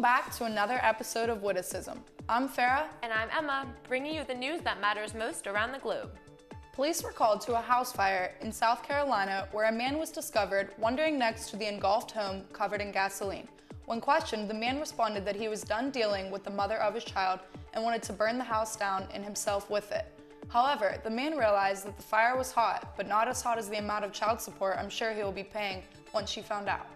back to another episode of Witticism. I'm Farah. And I'm Emma, bringing you the news that matters most around the globe. Police were called to a house fire in South Carolina where a man was discovered wandering next to the engulfed home covered in gasoline. When questioned, the man responded that he was done dealing with the mother of his child and wanted to burn the house down and himself with it. However, the man realized that the fire was hot, but not as hot as the amount of child support I'm sure he will be paying once she found out.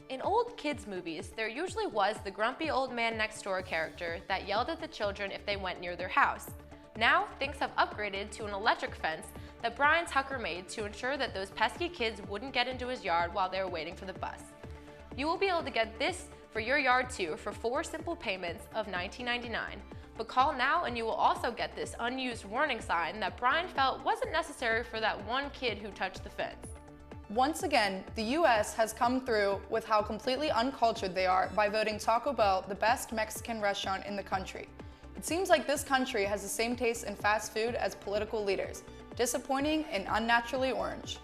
In old kids' movies, there usually was the grumpy old man next door character that yelled at the children if they went near their house. Now, things have upgraded to an electric fence that Brian Tucker made to ensure that those pesky kids wouldn't get into his yard while they were waiting for the bus. You will be able to get this for your yard too for 4 simple payments of $19.99. But call now and you will also get this unused warning sign that Brian felt wasn't necessary for that one kid who touched the fence. Once again, the U.S. has come through with how completely uncultured they are by voting Taco Bell the best Mexican restaurant in the country. It seems like this country has the same taste in fast food as political leaders. Disappointing and unnaturally orange.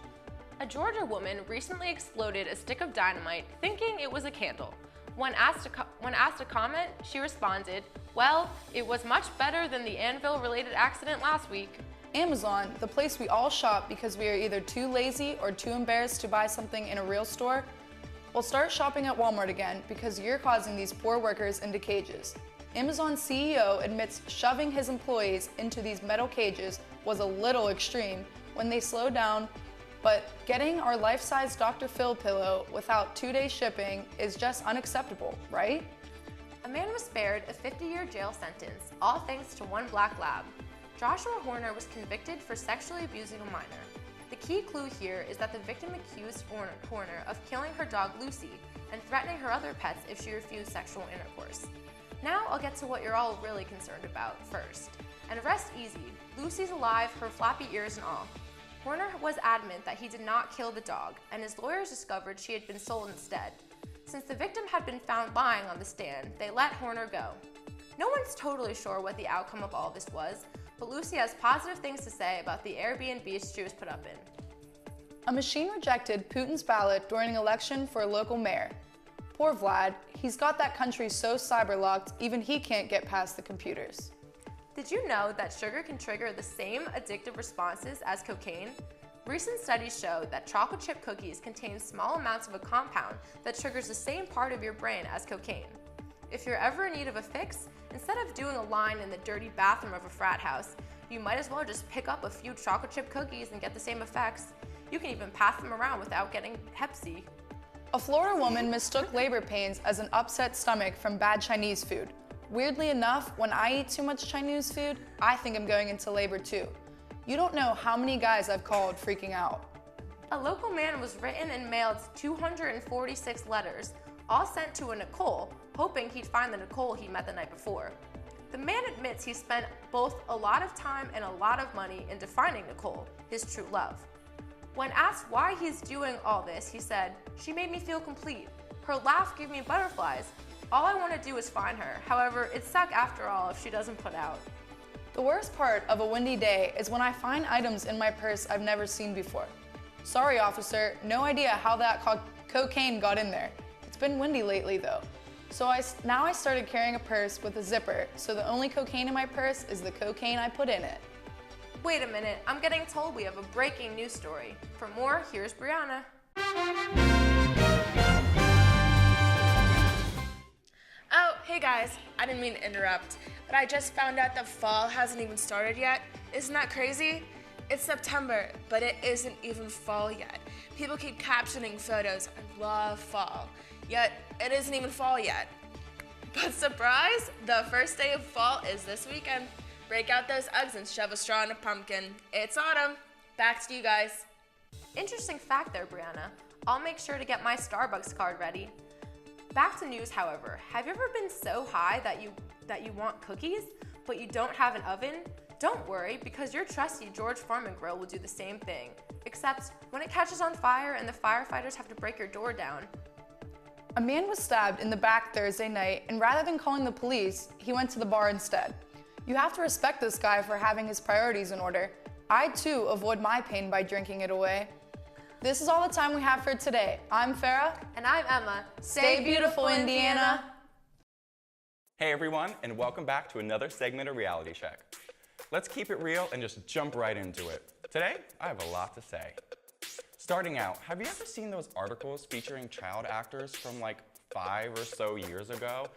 A Georgia woman recently exploded a stick of dynamite thinking it was a candle. When asked to comment, she responded, "Well, it was much better than the anvil-related accident last week." Amazon, the place we all shop because we are either too lazy or too embarrassed to buy something in a real store, will start shopping at Walmart again because you're causing these poor workers into cages. Amazon CEO admits shoving his employees into these metal cages was a little extreme when they slowed down, but getting our life-size Dr. Phil pillow without 2-day shipping is just unacceptable, right? A man was spared a 50-year jail sentence, all thanks to one black lab. Joshua Horner was convicted for sexually abusing a minor. The key clue here is that the victim accused Horner of killing her dog Lucy and threatening her other pets if she refused sexual intercourse. Now I'll get to what you're all really concerned about first. And rest easy, Lucy's alive, her flappy ears and all. Horner was adamant that he did not kill the dog, and his lawyers discovered she had been sold instead. Since the victim had been found lying on the stand, they let Horner go. No one's totally sure what the outcome of all this was, but Lucy has positive things to say about the Airbnbs she was put up in. A machine rejected Putin's ballot during an election for a local mayor. Poor Vlad, he's got that country so cyberlocked, even he can't get past the computers. Did you know that sugar can trigger the same addictive responses as cocaine? Recent studies show that chocolate chip cookies contain small amounts of a compound that triggers the same part of your brain as cocaine. If you're ever in need of a fix, instead of doing a line in the dirty bathroom of a frat house, you might as well just pick up a few chocolate chip cookies and get the same effects. You can even pass them around without getting Hep C. A Florida woman mistook labor pains as an upset stomach from bad Chinese food. Weirdly enough, when I eat too much Chinese food, I think I'm going into labor too. You don't know how many guys I've called freaking out. A local man was written and mailed 246 letters, all sent to a Nicole, hoping he'd find the Nicole he met the night before. The man admits he spent both a lot of time and a lot of money into finding Nicole, his true love. When asked why he's doing all this, he said, "She made me feel complete. Her laugh gave me butterflies. All I want to do is find her. However, it'd suck after all if she doesn't put out." The worst part of a windy day is when I find items in my purse I've never seen before. Sorry, officer, no idea how that cocaine got in there. It's been windy lately though. So now I started carrying a purse with a zipper, so the only cocaine in my purse is the cocaine I put in it. Wait a minute, I'm getting told we have a breaking news story. For more, here's Brianna. Oh, hey guys, I didn't mean to interrupt, but I just found out that fall hasn't even started yet. Isn't that crazy? It's September, but it isn't even fall yet. People keep captioning photos, "I love fall," yet it isn't even fall yet. But surprise, the first day of fall is this weekend. Break out those Uggs and shove a straw in a pumpkin. It's autumn. Back to you guys. Interesting fact there, Brianna. I'll make sure to get my Starbucks card ready. Back to news, however. Have you ever been so high that you want cookies, but you don't have an oven? Don't worry, because your trusty George Foreman grill will do the same thing, except when it catches on fire and the firefighters have to break your door down. A man was stabbed in the back Thursday night, and rather than calling the police, he went to the bar instead. You have to respect this guy for having his priorities in order. I too avoid my pain by drinking it away. This is all the time we have for today. I'm Farah. And I'm Emma. Stay beautiful, Indiana. Hey everyone, and welcome back to another segment of Reality Check. Let's keep it real and just jump right into it. Today, I have a lot to say. Starting out, have you ever seen those articles featuring child actors from like 5 or so years ago?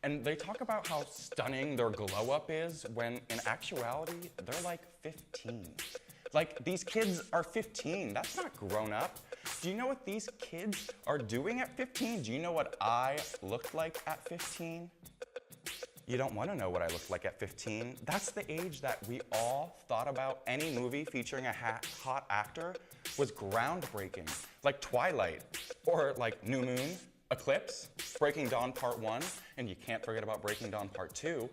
And they talk about how stunning their glow up is when in actuality, they're like 15. Like, these kids are 15, that's not grown up. Do you know what these kids are doing at 15? Do you know what I looked like at 15? You don't want to know what I looked like at 15. That's the age that we all thought about any movie featuring a hot actor was groundbreaking, like Twilight, or like New Moon, Eclipse, Breaking Dawn Part 1, and you can't forget about Breaking Dawn Part 2.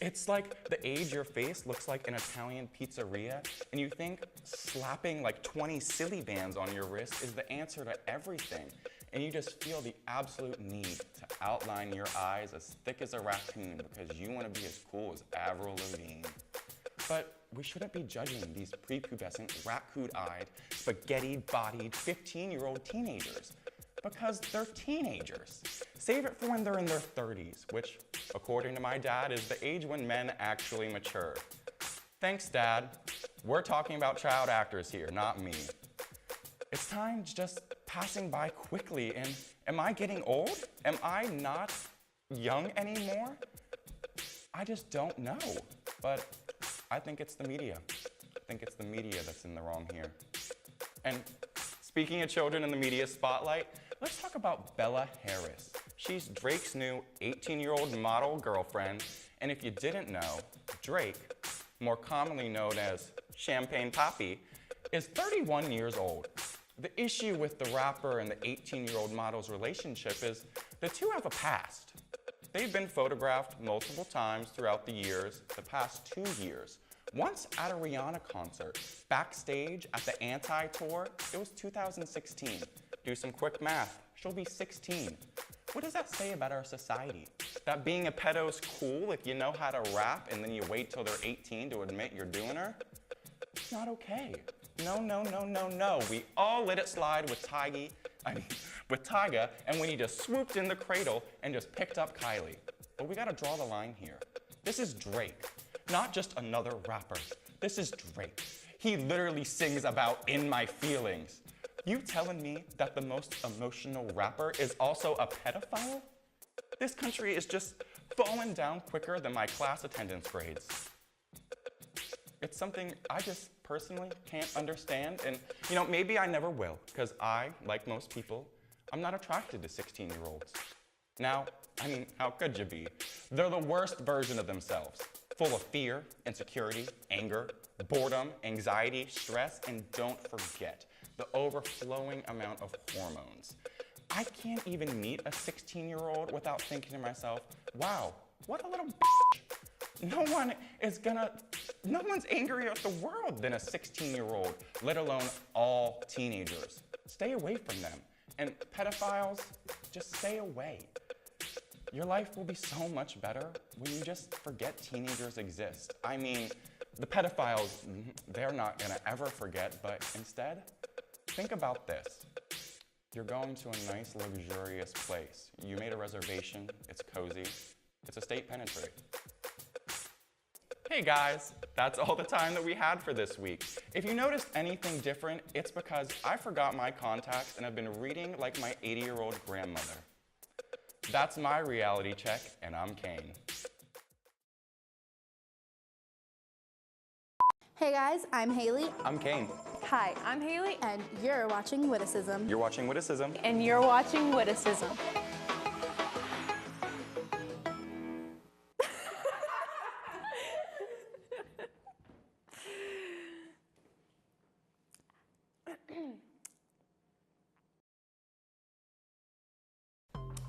It's like the age your face looks like an Italian pizzeria, and you think slapping like 20 silly bands on your wrist is the answer to everything. And you just feel the absolute need to outline your eyes as thick as a raccoon because you want to be as cool as Avril Lavigne. But we shouldn't be judging these prepubescent, raccoon-eyed, spaghetti-bodied 15-year-old teenagers because they're teenagers. Save it for when they're in their 30s, which, according to my dad, is the age when men actually mature. Thanks, Dad. We're talking about child actors here, not me. It's time just passing by quickly, and am I getting old? Am I not young anymore? I just don't know, but I think it's the media. I think it's the media that's in the wrong here. And speaking of children in the media spotlight, let's talk about Bella Harris. She's Drake's new 18-year-old model girlfriend, and if you didn't know, Drake, more commonly known as Champagne Papi, is 31 years old. The issue with the rapper and the 18-year-old model's relationship is the two have a past. They've been photographed multiple times throughout the years, the past 2 years. Once at a Rihanna concert, backstage at the Anti-Tour, it was 2016. Do some quick math, she'll be 16. What does that say about our society? That being a pedo's cool if you know how to rap and then you wait till they're 18 to admit you're doing her? It's not okay. No, no, no, no, no. We all let it slide with Tyga, and when he just swooped in the cradle and just picked up Kylie. But we gotta draw the line here. This is Drake, not just another rapper. This is Drake. He literally sings about in my feelings. You telling me that the most emotional rapper is also a pedophile? This country is just falling down quicker than my class attendance grades. It's something I just personally can't understand, and you know, maybe I never will, because I, like most people, I'm not attracted to 16-year-olds. Now, I mean, how could you be? They're the worst version of themselves, full of fear, insecurity, anger, boredom, anxiety, stress, and don't forget the overflowing amount of hormones. I can't even meet a 16-year-old without thinking to myself, wow, what a little bitch. No one's angrier at the world than a 16-year-old, let alone all teenagers. Stay away from them. And pedophiles, just stay away. Your life will be so much better when you just forget teenagers exist. I mean, the pedophiles, they're not gonna ever forget, but instead, think about this. You're going to a nice, luxurious place. You made a reservation, it's cozy, it's a state penitentiary. Hey guys, that's all the time that we had for this week. If you noticed anything different, it's because I forgot my contacts and have been reading like my 80-year-old grandmother. That's my reality check, and I'm Kane. Hey guys, I'm Haley. I'm Kane. Hi, I'm Haley. And you're watching Witticism. You're watching Witticism. And you're watching Witticism.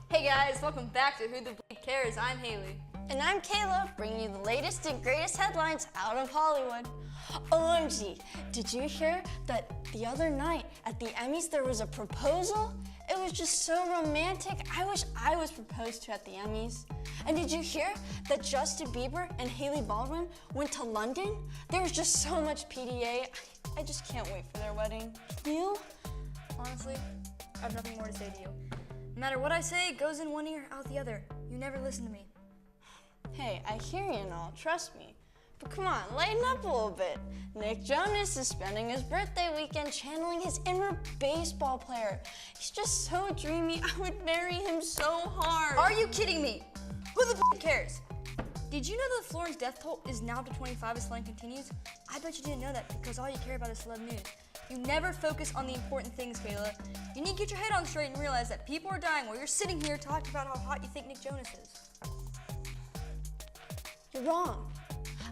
Hey guys, welcome back to Who the Bleep Cares. I'm Haley. And I'm Kayla, bringing you the latest and greatest headlines out of Hollywood. OMG, did you hear that the other night at the Emmys there was a proposal? It was just so romantic. I wish I was proposed to at the Emmys. And did you hear that Justin Bieber and Hailey Baldwin went to London? There was just so much PDA. I just can't wait for their wedding. You? Honestly, I have nothing more to say to you. No matter what I say, it goes in one ear, out the other. You never listen to me. Hey, I hear you and all, trust me. But come on, lighten up a little bit. Nick Jonas is spending his birthday weekend channeling his inner baseball player. He's just so dreamy, I would marry him so hard. Are you kidding me? Who the cares? Did you know that Florence death toll is now up to 25 as Slime continues? I bet you didn't know that because all you care about is celeb news. You never focus on the important things, Kayla. You need to get your head on straight and realize that people are dying while you're sitting here talking about how hot you think Nick Jonas is. You're wrong.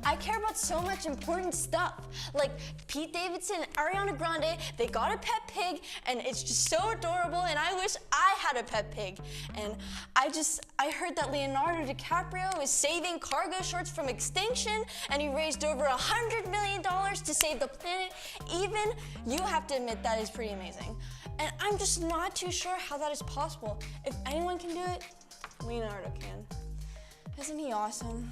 I care about so much important stuff. Like Pete Davidson and Ariana Grande, they got a pet pig and it's just so adorable and I wish I had a pet pig. And I heard that Leonardo DiCaprio is saving cargo shorts from extinction and he raised over $100 million to save the planet. Even you have to admit that is pretty amazing. And I'm just not too sure how that is possible. If anyone can do it, Leonardo can. Isn't he awesome?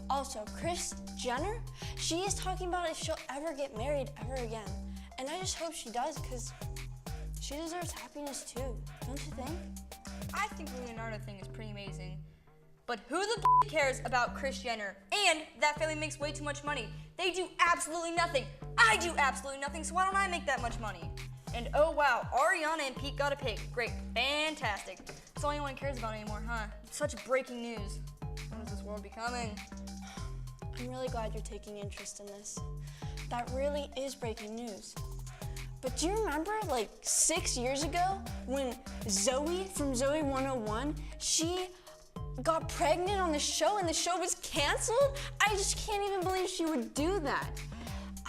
Also, Kris Jenner, she is talking about if she'll ever get married ever again. And I just hope she does because she deserves happiness too, don't you think? I think the Leonardo thing is pretty amazing. But who the cares about Kris Jenner? And that family makes way too much money. They do absolutely nothing. I do absolutely nothing, so why don't I make that much money? And oh wow, Ariana and Pete got a pig. Great, fantastic. That's all anyone cares about anymore, huh? Such breaking news. What is this world becoming? I'm really glad you're taking interest in this. That really is breaking news. But do you remember like 6 years ago when Zoe from Zoe 101, she got pregnant on the show and the show was canceled? I just can't even believe she would do that.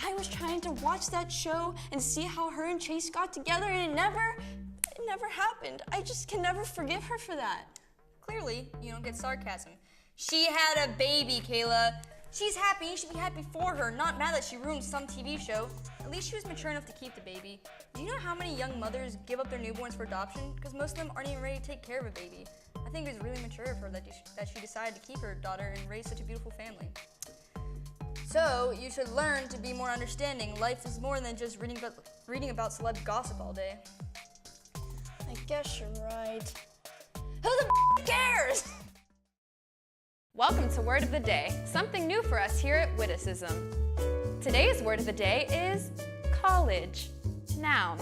I was trying to watch that show and see how her and Chase got together and it never happened. I just can never forgive her for that. Clearly, you don't get sarcasm. She had a baby, Kayla. She's happy, you should be happy for her, not mad that she ruined some TV show. At least she was mature enough to keep the baby. Do you know how many young mothers give up their newborns for adoption? Because most of them aren't even ready to take care of a baby. I think it was really mature of her that she decided to keep her daughter and raise such a beautiful family. So, you should learn to be more understanding. Life is more than just reading about celeb gossip all day. I guess you're right. Who the cares? Welcome to Word of the Day, something new for us here at Witticism. Today's word of the day is college. Noun.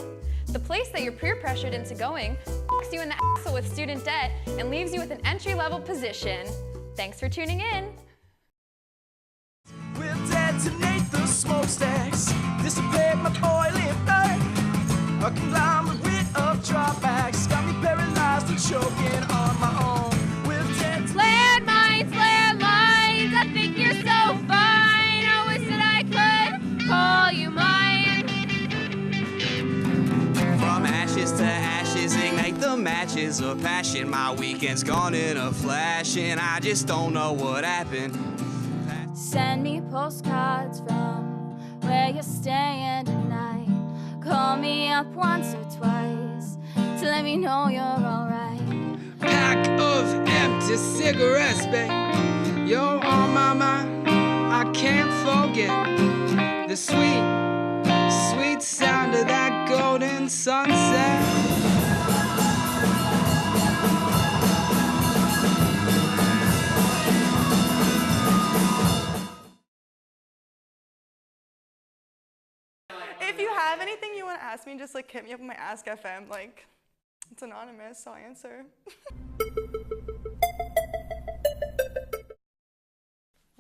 The place that you're peer pressured into going, f***s you in the asshole with student debt, and leaves you with an entry-level position. Thanks for tuning in. We'll detonate the smokestacks, dissipate my boiling blood. A conglomerate of drawbacks got me paralyzed and choking on my own. Landmines, I think you're so fine. I wish that I could call you mine. From ashes to ashes, ignite the matches of passion. My weekend's gone in a flash, and I just don't know what happened. Send me postcards from where you're staying tonight. Call me up once or twice to let me know you're alright. Pack of empty cigarettes, babe. You're on my mind. I can't forget the sweet, sweet sound of that golden sunset. If you have anything you want to ask me, just like hit me up on my Ask FM. Like, it's anonymous, so I'll answer.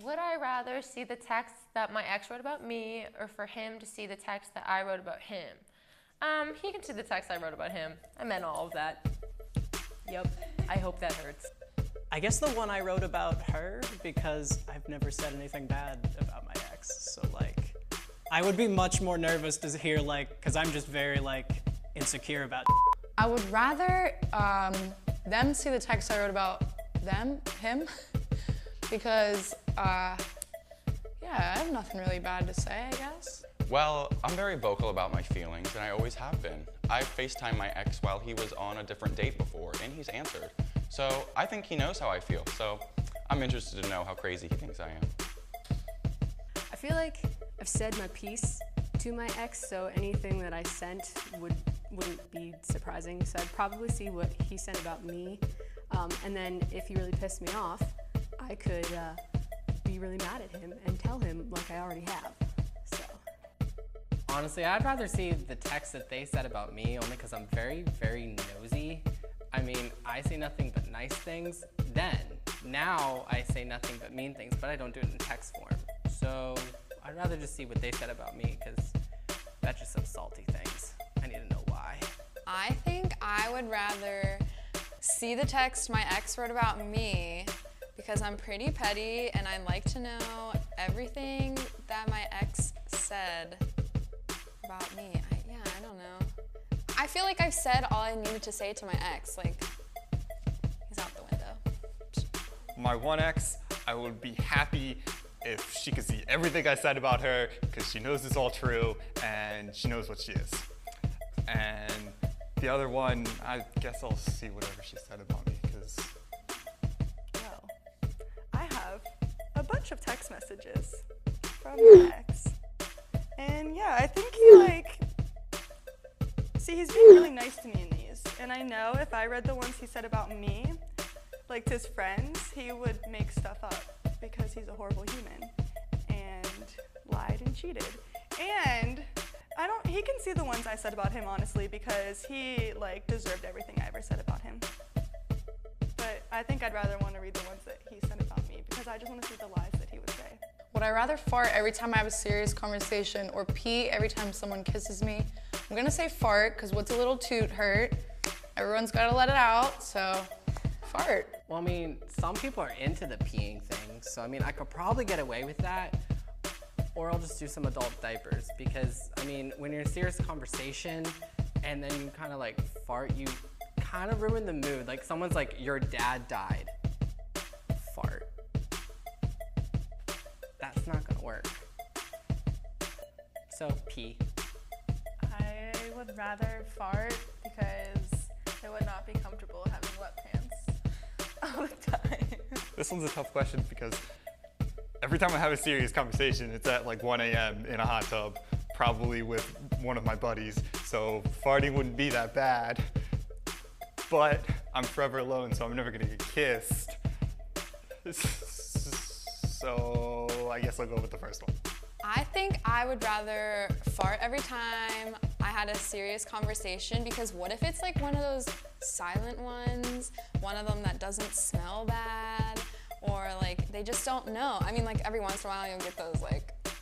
Would I rather see the text that my ex wrote about me or for him to see the text that I wrote about him? He can see the text I wrote about him. I meant all of that. Yep, I hope that hurts. I guess the one I wrote about her, because I've never said anything bad about my ex. So like, I would be much more nervous to hear like, cause I'm just very like insecure about I would rather them see the text I wrote about him, because yeah, I have nothing really bad to say, I guess. Well, I'm very vocal about my feelings, and I always have been. I FaceTimed my ex while he was on a different date before, and he's answered. So I think he knows how I feel, so I'm interested to know how crazy he thinks I am. I feel like I've said my piece to my ex, so anything that I sent wouldn't be surprising. So I'd probably see what he sent about me, and then if he really pissed me off, I could him and tell him like I already have. So. Honestly, I'd rather see the text that they said about me only because I'm very, very nosy. I mean, I say nothing but nice things then. Now I say nothing but mean things, but I don't do it in text form. So I'd rather just see what they said about me because that's just some salty things. I need to know why. I think I would rather see the text my ex wrote about me because I'm pretty petty and I like to know everything that my ex said about me. I don't know. I feel like I've said all I needed to say to my ex. Like, he's out the window. My one ex, I would be happy if she could see everything I said about her because she knows it's all true and she knows what she is. And the other one, I guess I'll see whatever she said about me because... Well, I have a bunch of text messages from my ex. And yeah, I think he's being really nice to me in these. And I know if I read the ones he said about me, like to his friends, he would make stuff up because he's a horrible human and lied and cheated. And he can see the ones I said about him, honestly, because he deserved everything I ever said about him. But I think I'd rather want to read the ones that he said about me because I just want to see the lies that he would say. Would I rather fart every time I have a serious conversation or pee every time someone kisses me? I'm gonna say fart, because what's a little toot hurt? Everyone's gotta let it out, so fart. Well, I mean, some people are into the peeing thing, so I mean, I could probably get away with that, or I'll just do some adult diapers, because I mean, when you're in a serious conversation and then you kind of fart, you kind of ruin the mood. Like someone's like, your dad died. Fart. That's not gonna work. So, pee. I would rather fart because it would not be comfortable having wet pants all the time. This one's a tough question because every time I have a serious conversation, it's at 1 a.m. in a hot tub, probably with one of my buddies, so farting wouldn't be that bad. But I'm forever alone, so I'm never gonna get kissed. So I guess I'll go with the first one. I think I would rather fart every time I had a serious conversation because what if it's one of those silent ones, one of them that doesn't smell bad, or they just don't know. I mean, every once in a while you'll get those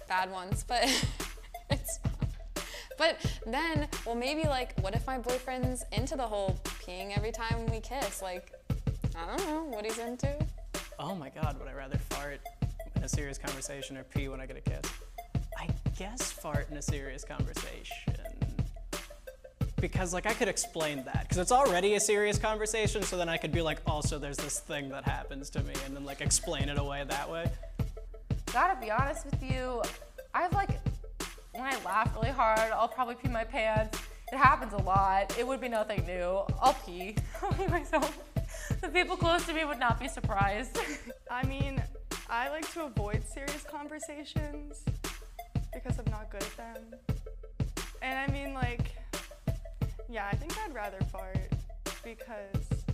bad ones, but it's fine. But then, well, maybe what if my boyfriend's into the whole peeing every time we kiss? I don't know what he's into. Oh my God, would I rather fart in a serious conversation or pee when I get a kiss? I guess fart in a serious conversation. Because I could explain that, because it's already a serious conversation, so then I could be also there's this thing that happens to me, and then explain it away that way. Gotta be honest with you, when I laugh really hard, I'll probably pee my pants. It happens a lot. It would be nothing new. I'll pee. I'll pee myself. The people close to me would not be surprised. I mean, I like to avoid serious conversations because I'm not good at them. And I mean, yeah, I think I'd rather fart because,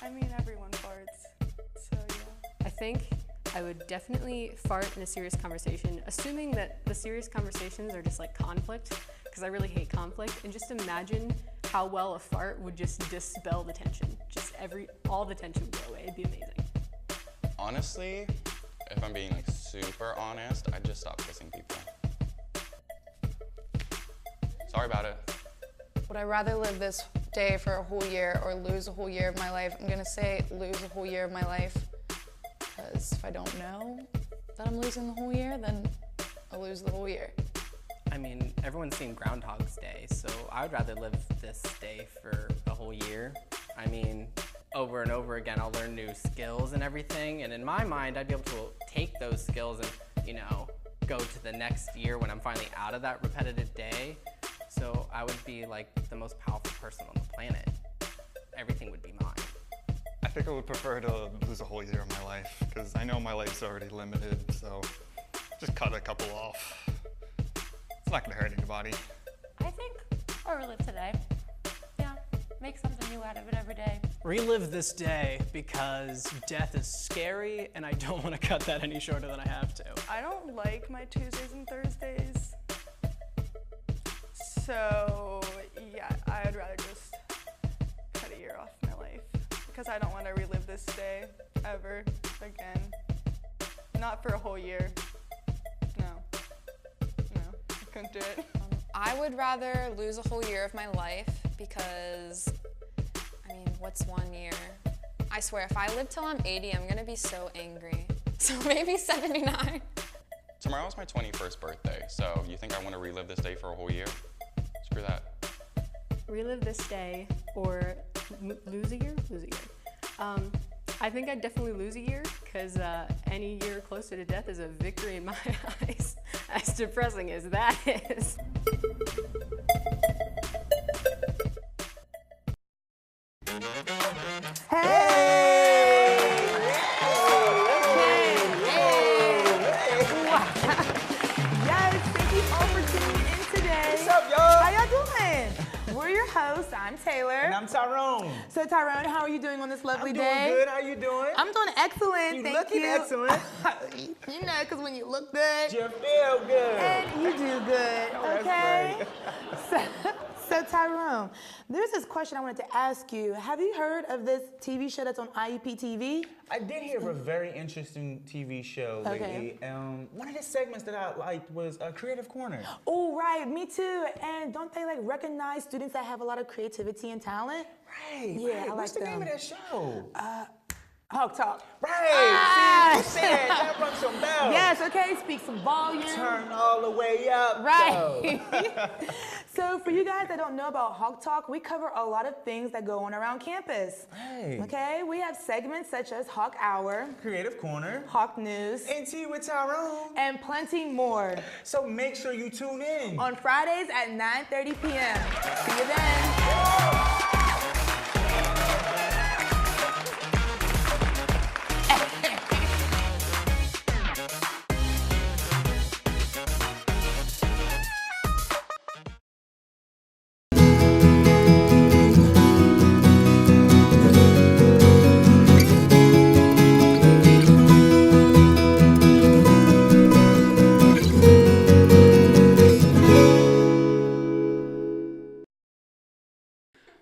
I mean, everyone farts, so yeah. I think I would definitely fart in a serious conversation, assuming that the serious conversations are just conflict, because I really hate conflict, and just imagine how well a fart would just dispel the tension. Just all the tension would go away. It'd be amazing. Honestly, if I'm being super honest, I'd just stop kissing people. Sorry about it. Would I rather live this day for a whole year or lose a whole year of my life? I'm gonna say lose a whole year of my life, because if I don't know that I'm losing the whole year, then I'll lose the whole year. I mean, everyone's seen Groundhog's Day, so I would rather live this day for a whole year. I mean, over and over again, I'll learn new skills and everything, and in my mind, I'd be able to take those skills and, go to the next year when I'm finally out of that repetitive day. So I would be the most powerful person on the planet. Everything would be mine. I think I would prefer to lose a whole year of my life because I know my life's already limited, so just cut a couple off. It's not gonna hurt anybody. I think I'll relive today. Yeah. make something new out of it every day. Relive this day because death is scary and I don't want to cut that any shorter than I have to. I don't like my Tuesdays and Thursdays. So, yeah, I'd rather just cut a year off my life because I don't want to relive this day ever again. Not for a whole year. No, I couldn't do it. I would rather lose a whole year of my life because, I mean, what's 1 year? I swear, if I live till I'm 80, I'm gonna be so angry. So maybe 79. Tomorrow's my 21st birthday, so you think I want to relive this day for a whole year? Screw that. Relive this day or lose a year? Lose a year. I think I'd definitely lose a year because any year closer to death is a victory in my eyes, as depressing as that is. I'm Taylor. And I'm Tyrone. So Tyrone, how are you doing on this lovely day? I'm doing good. How you doing? I'm doing excellent. You Thank looking you. excellent. You know, because when you look good, you feel good. And you do good. Oh, okay. So Tyrone, there's this question I wanted to ask you. Have you heard of this TV show that's on IUP-TV? I did hear of a very interesting TV show lately. One of the segments that I liked was Creative Corner. Oh, right. Me too. And don't they like recognize students that have a lot of creativity and talent? Right. Yeah, right. I What's like the name of that show? Hawk Talk. Right. See, you said that rung some bells. Yes, okay, speak some volume. Turn all the way up. Right. So for you guys that don't know about Hawk Talk, we cover a lot of things that go on around campus. Right. Okay, we have segments such as Hawk Hour, Creative Corner, Hawk News, and Tea with Tyrone, and plenty more. So make sure you tune in. On Fridays at 9:30 p.m. See you then.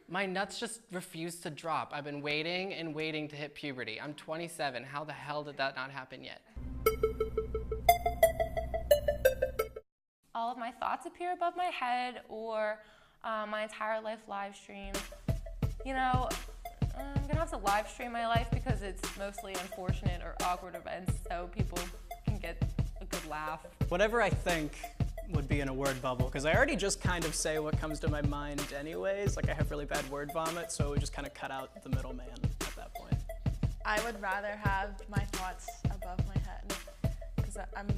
My nuts just refuse to drop. I've been waiting and waiting to hit puberty. I'm 27. How the hell did that not happen yet? All of my thoughts appear above my head or my entire life live stream. You know, I'm gonna have to live stream my life because it's mostly unfortunate or awkward events so people can get a good laugh. Whatever I think would be in a word bubble, because I already just kind of say what comes to my mind anyways. Like I have really bad word vomit, so it would just kind of cut out the middleman at that point. I would rather have my thoughts above my head because I'm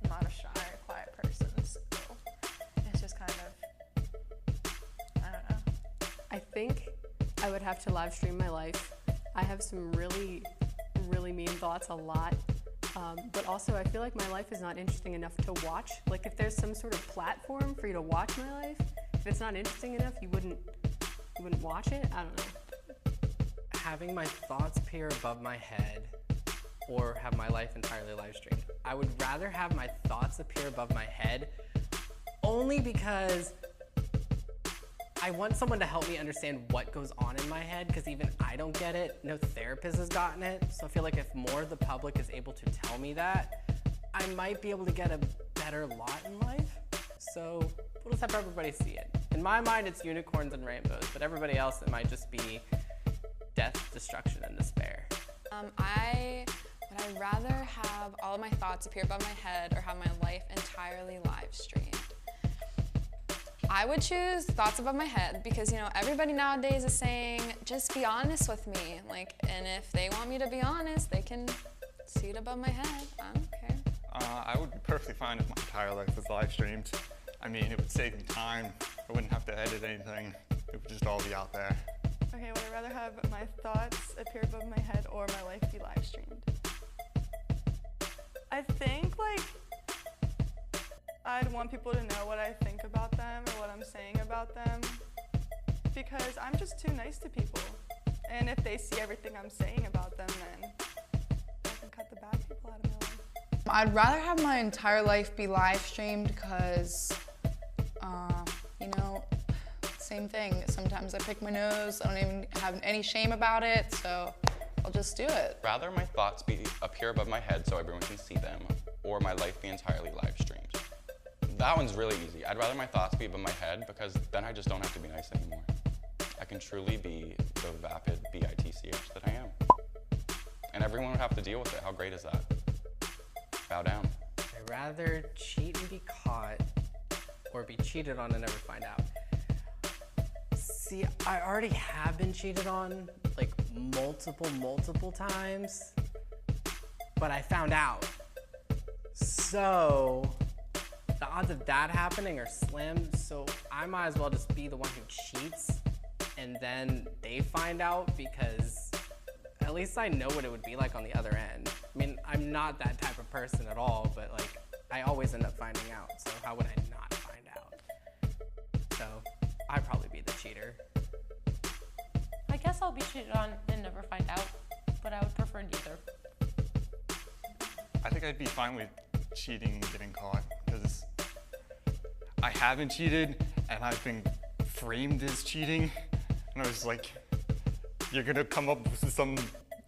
not a shy or quiet person, so it's just kind of, I don't know. I think I would have to live stream my life. I have some really, really mean thoughts a lot. But also I feel like my life is not interesting enough to watch. Like if there's some sort of platform for you to watch my life, if it's not interesting enough, you wouldn't watch it? I don't know. Having my thoughts appear above my head or have my life entirely live streamed. I would rather have my thoughts appear above my head only because I want someone to help me understand what goes on in my head because even I don't get it. No therapist has gotten it. So I feel like if more of the public is able to tell me that, I might be able to get a better lot in life. So we'll just have everybody see it. In my mind, it's unicorns and rainbows, but everybody else, it might just be death, destruction, and despair. Would I rather have all of my thoughts appear above my head or have my life entirely live streamed? I would choose thoughts above my head because, you know, everybody nowadays is saying, just be honest with me. Like, and if they want me to be honest, they can see it above my head. I don't care. I would be perfectly fine if my entire life was live streamed. I mean, it would save me time. I wouldn't have to edit anything. It would just all be out there. Okay, would I rather have my thoughts appear above my head or my life be live streamed? I think, like, I'd want people to know what I think about them or what I'm saying about them because I'm just too nice to people. And if they see everything I'm saying about them, then I can cut the bad people out of my life. I'd rather have my entire life be live streamed because, you know, same thing. Sometimes I pick my nose, I don't even have any shame about it, so I'll just do it. Rather my thoughts be up here above my head so everyone can see them, or my life be entirely live streamed. That one's really easy. I'd rather my thoughts be above my head because then I just don't have to be nice anymore. I can truly be the vapid bitch that I am. And everyone would have to deal with it. How great is that? Bow down. I'd rather cheat and be caught or be cheated on and never find out. See, I already have been cheated on like multiple times, but I found out. So the odds of that happening are slim, so I might as well just be the one who cheats and then they find out, because at least I know what it would be like on the other end. I mean, I'm not that type of person at all, but like, I always end up finding out, so how would I not find out? So I'd probably be the cheater. I guess I'll be cheated on and never find out, but I would prefer neither. I think I'd be fine with cheating and getting caught, because I haven't cheated and I've been framed as cheating. And I was like, you're gonna come up with some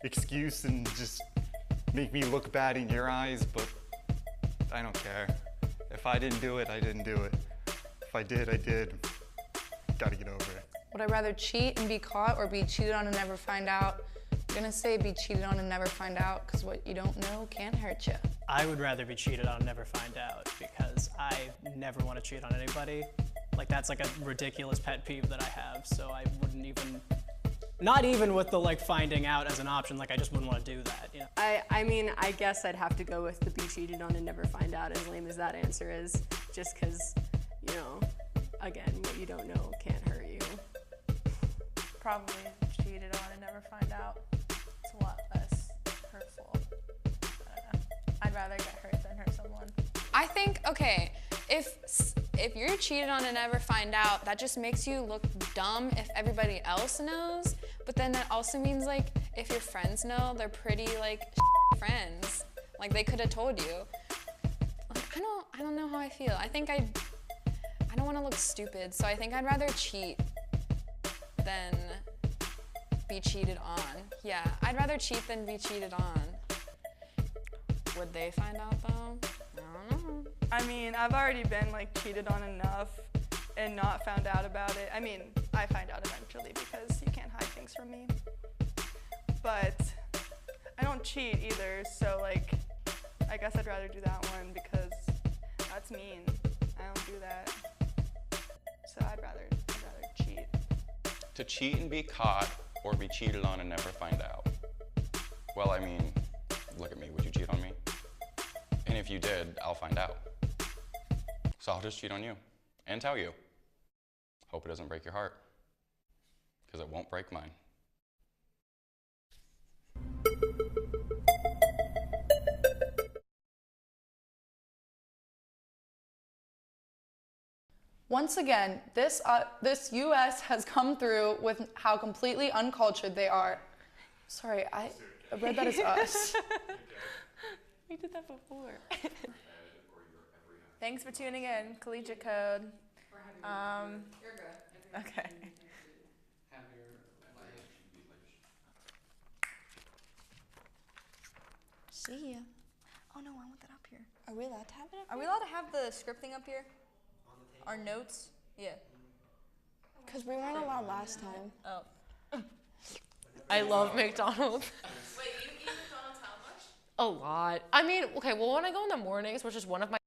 excuse and just make me look bad in your eyes, but I don't care. If I didn't do it, I didn't do it. If I did, I did. Gotta get over it. Would I rather cheat and be caught or be cheated on and never find out? I'm gonna say be cheated on and never find out, because what you don't know can't hurt you. I would rather be cheated on and never find out, because I never want to cheat on anybody. Like, that's like a ridiculous pet peeve that I have, so I wouldn't even, not even with the like finding out as an option, like I just wouldn't want to do that, you know? I mean, I guess I'd have to go with the be cheated on and never find out, as lame as that answer is, just because, you know, again, what you don't know can't hurt you. Probably cheated on and never find out. It's a lot less hurtful. I don't know. I'd rather get hurt than hurt someone. I think, okay, if you're cheated on and never find out, that just makes you look dumb if everybody else knows. But then that also means, like, if your friends know, they're pretty like friends. Like, they could have told you. Like, I don't know how I feel. I think I don't want to look stupid, so I think I'd rather cheat than be cheated on. Yeah, I'd rather cheat than be cheated on. Would they find out though? I don't know. I mean, I've already been like cheated on enough and not found out about it. I mean, I find out eventually because you can't hide things from me. But I don't cheat either, so like, I guess I'd rather do that one because that's mean. I don't do that. So I'd rather cheat. To cheat and be caught or be cheated on and never find out? Well, I mean, look at me, would you cheat on me? And if you did, I'll find out. So I'll just cheat on you and tell you. Hope it doesn't break your heart, because it won't break mine. Once again, this US has come through with how completely uncultured they are. Sorry, I read that as us. We did that before. Thanks for tuning in, Collegiate Code. You're good. Okay. See ya. Oh no, I want that up here. Are we allowed to have it up here? Are we allowed to have the scripting up here? Our notes? Yeah. Because we weren't allowed last time. Oh. I love McDonald's. Wait, you eat McDonald's how much? A lot. I mean, okay, well, when I go in the mornings, which is one of my